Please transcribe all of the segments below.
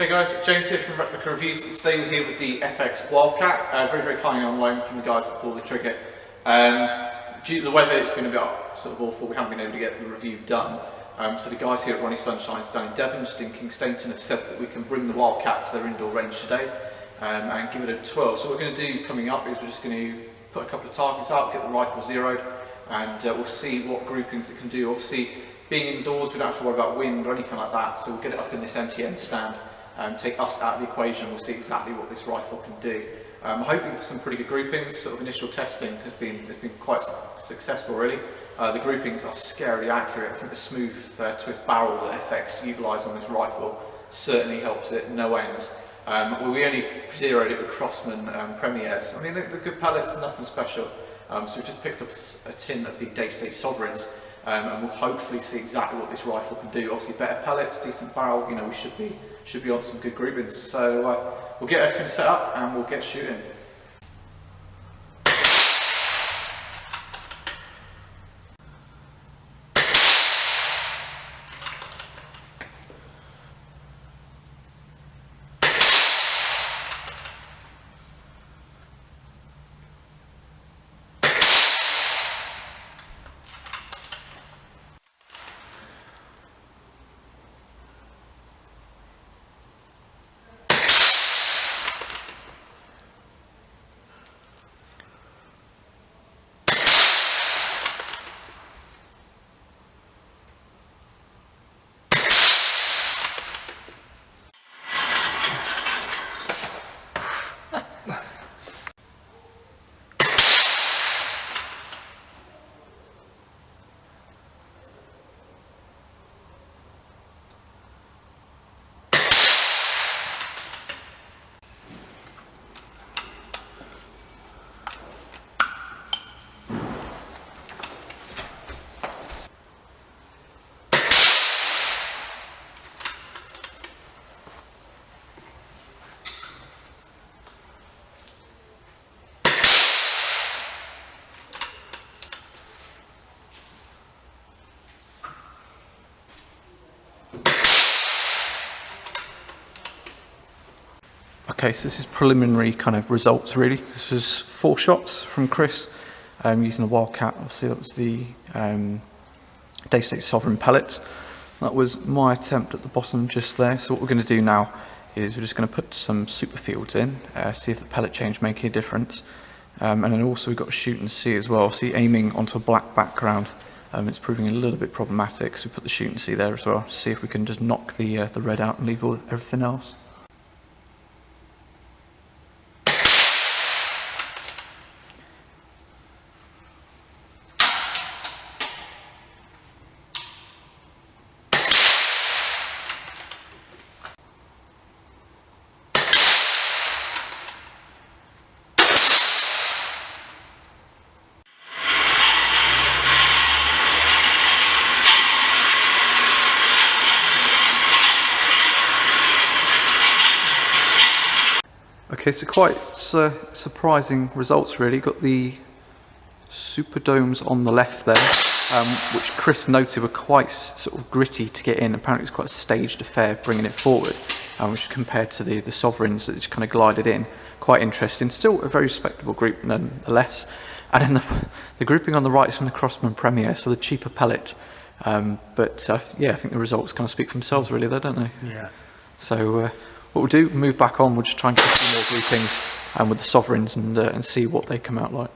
Hey guys, James here from Replica Reviews. Today we're here with the FX Wildcat, very kindly on loan from the guys that pull the trigger. Due to the weather, it's been a bit sort of awful. We haven't been able to get the review done. So the guys here at Ronnie Sunshine's down in Devon, just in King Stainton, have said that we can bring the Wildcat to their indoor range today and give it a twirl. So what we're going to do coming up is we're just going to put a couple of targets out, get the rifle zeroed, and we'll see what groupings it can do. Obviously, being indoors, we don't have to worry about wind or anything like that, so we'll get it up in this MTN stand. Take us out of the equation, we'll see exactly what this rifle can do. I'm hoping for some pretty good groupings. Sort of initial testing has been quite successful really. The groupings are scarily accurate. I think the smooth twist barrel that FX utilise on this rifle certainly helps it no end. We only zeroed it with Crossman Premiers. I mean they're good pellets, nothing special. So we've just picked up a tin of the Day-State Sovereigns and we'll hopefully see exactly what this rifle can do. Obviously better pellets, decent barrel, you know, we should be on some good groupings. So we'll get everything set up and we'll get shooting. Okay, so this is preliminary kind of results really. This was 4 shots from Chris using the Wildcat. Obviously that was the Day-State Sovereign pellets. That was my attempt at the bottom just there. So what we're going to do now is we're just going to put some super fields in, see if the pellet change make any difference. And then also we've got to shoot and see as well. See, aiming onto a black background, it's proving a little bit problematic. So we put the shoot and see there as well, see if we can just knock the red out and leave everything else. Okay, so quite surprising results really. Got the super domes on the left there, which Chris noted were quite sort of gritty to get in. Apparently it's quite a staged affair bringing it forward, which compared to the Sovereigns that just kind of glided in. Quite interesting. Still a very respectable group nonetheless. And then the grouping on the right is from the Crossman Premier, so the cheaper pellet. But yeah, I think the results kind of speak for themselves really there, don't they? Yeah. So what we'll do, move back on, we'll just try and get some more groupings with the Sovereigns and see what they come out like.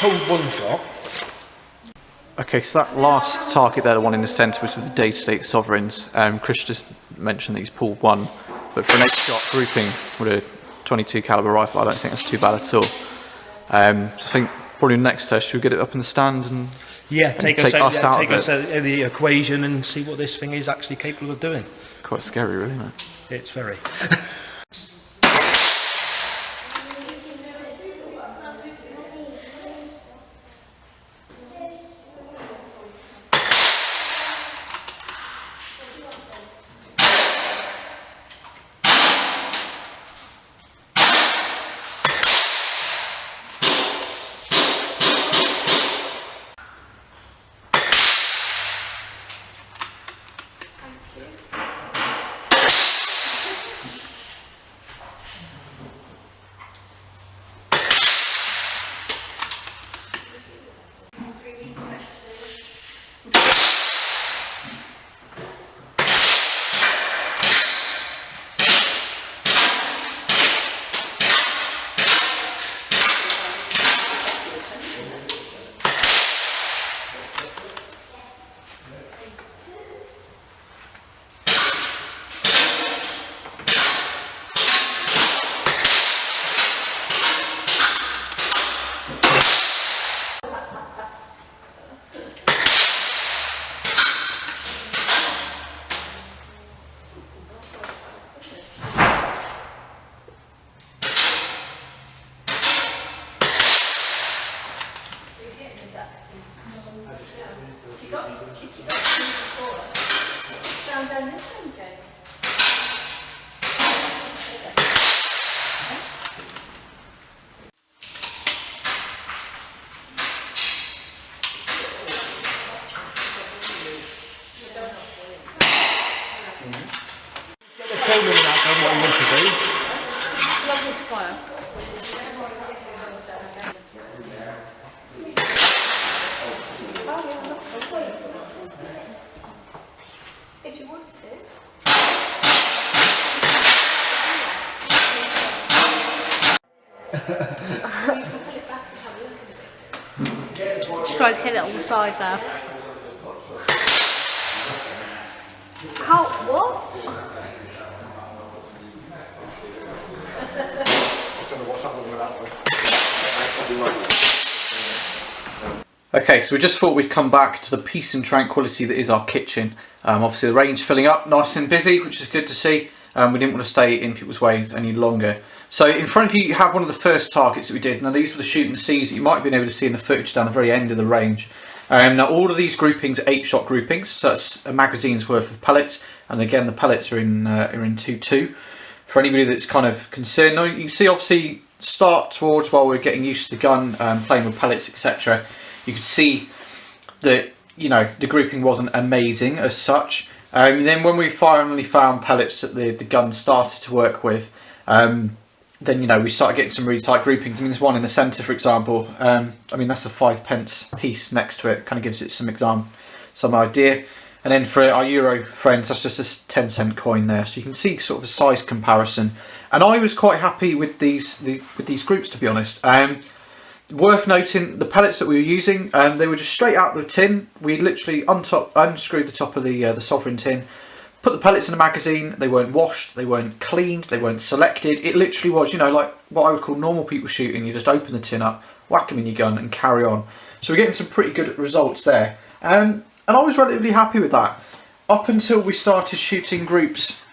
Pulled one shot. Okay, so that last target there, the one in the centre, was with the Day-State Sovereigns. Chris just mentioned that he's pulled one, but for an 8-shot grouping with a 22 caliber rifle, I don't think that's too bad at all. So I think probably next test we'll get it up in the stand and take us out of the equation and see what this thing is actually capable of doing. Quite scary, really, isn't it? It's very. Filming that done what you want to do. Lovely supplier. If you want to. Just try and hit it on the side there. How? What? Okay, so we just thought we'd come back to the peace and tranquility that is our kitchen. Obviously the range filling up nice and busy, which is good to see. We didn't want to stay in people's ways any longer. So in front of you, you have one of the first targets that we did. Now these were the shooting C's that you might have been able to see in the footage down the very end of the range. Now all of these groupings are 8-shot groupings, so that's a magazine's worth of pellets. And again, the pellets are in 2-2. For anybody that's kind of concerned, now you can see obviously start towards while we're getting used to the gun, playing with pellets, etc. You could see that, you know, the grouping wasn't amazing as such. Then when we finally found pellets that the gun started to work with, then, you know, we started getting some really tight groupings. I mean, there's one in the centre, for example. I mean, that's a 5p piece next to it. Kind of gives it some idea. And then for our Euro friends, that's just a 10-cent coin there. So you can see sort of a size comparison. And I was quite happy with these groups, to be honest. Worth noting, the pellets that we were using, they were just straight out of the tin. We literally unscrewed the top of the Sovereign tin, put the pellets in the magazine. They weren't washed, they weren't cleaned, they weren't selected. It literally was, you know, like what I would call normal people shooting. You just open the tin up, whack them in your gun and carry on. So we're getting some pretty good results there. And I was relatively happy with that, up until we started shooting groups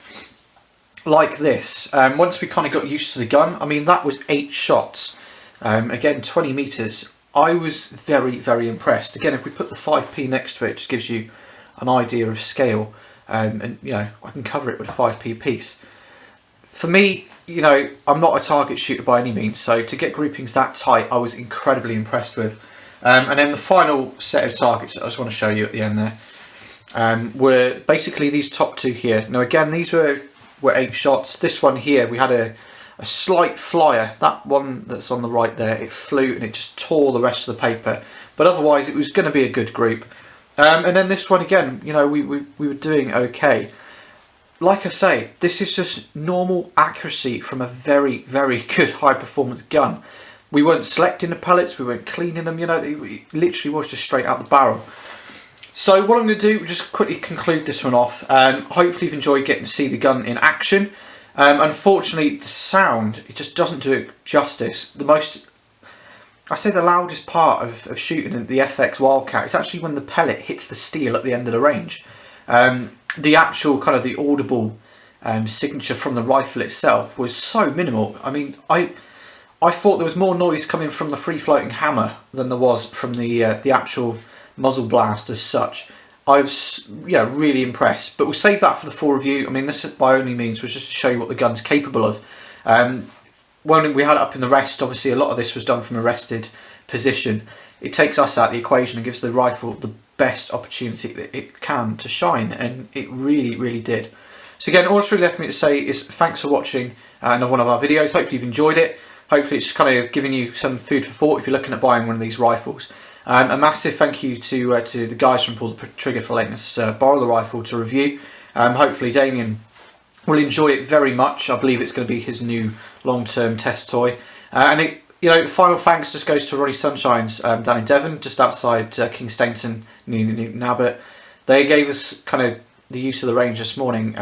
like this. Once we kind of got used to the gun, I mean, that was 8 shots. Again, 20 metres. I was very, very impressed. Again, if we put the 5p next to it, it just gives you an idea of scale. And, you know, I can cover it with a 5p piece. For me, you know, I'm not a target shooter by any means, so to get groupings that tight, I was incredibly impressed with. And then the final set of targets that I just want to show you at the end there were basically these top 2 here. Now again, these were 8 shots. This one here, we had a slight flyer. That one that's on the right there, it flew and it just tore the rest of the paper. But otherwise, it was going to be a good group. And then this one again, you know, we were doing okay. Like I say, this is just normal accuracy from a very, very good high-performance gun. We weren't selecting the pellets, we weren't cleaning them, you know, it literally was just straight out the barrel. So what I'm going to do, just quickly conclude this one off. Hopefully you've enjoyed getting to see the gun in action. Unfortunately, the sound, it just doesn't do it justice. I say the loudest part of shooting the FX Wildcat is actually when the pellet hits the steel at the end of the range. The actual kind of the audible signature from the rifle itself was so minimal. I mean, I thought there was more noise coming from the free-floating hammer than there was from the actual muzzle blast as such. I was, yeah, really impressed. But we'll save that for the full review. I mean, this by only means was just to show you what the gun's capable of. When we had it up in the rest, obviously a lot of this was done from arrested position, it takes us out of the equation and gives the rifle the best opportunity that it can to shine, and it really did. So again, all it's really left me to say is thanks for watching another one of our videos. Hopefully you've enjoyed it. Hopefully it's kind of giving you some food for thought if you're looking at buying one of these rifles. A massive thank you to the guys from Pull the Trigger for letting us borrow the rifle to review. Hopefully Damien will enjoy it very much. I believe it's going to be his new long-term test toy. The final thanks just goes to Ronnie Sunshines down in Devon, just outside King Stainton, Newton Abbott. They gave us kind of the use of the range this morning,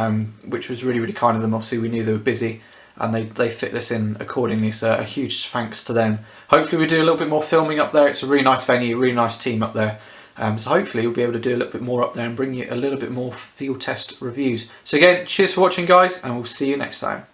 which was really kind of them. Obviously we knew they were busy, and they fit this in accordingly, so a huge thanks to them. Hopefully we do a little bit more filming up there. It's a really nice venue, really nice team up there. So hopefully we'll be able to do a little bit more up there and bring you a little bit more field test reviews. So again, cheers for watching guys, and we'll see you next time.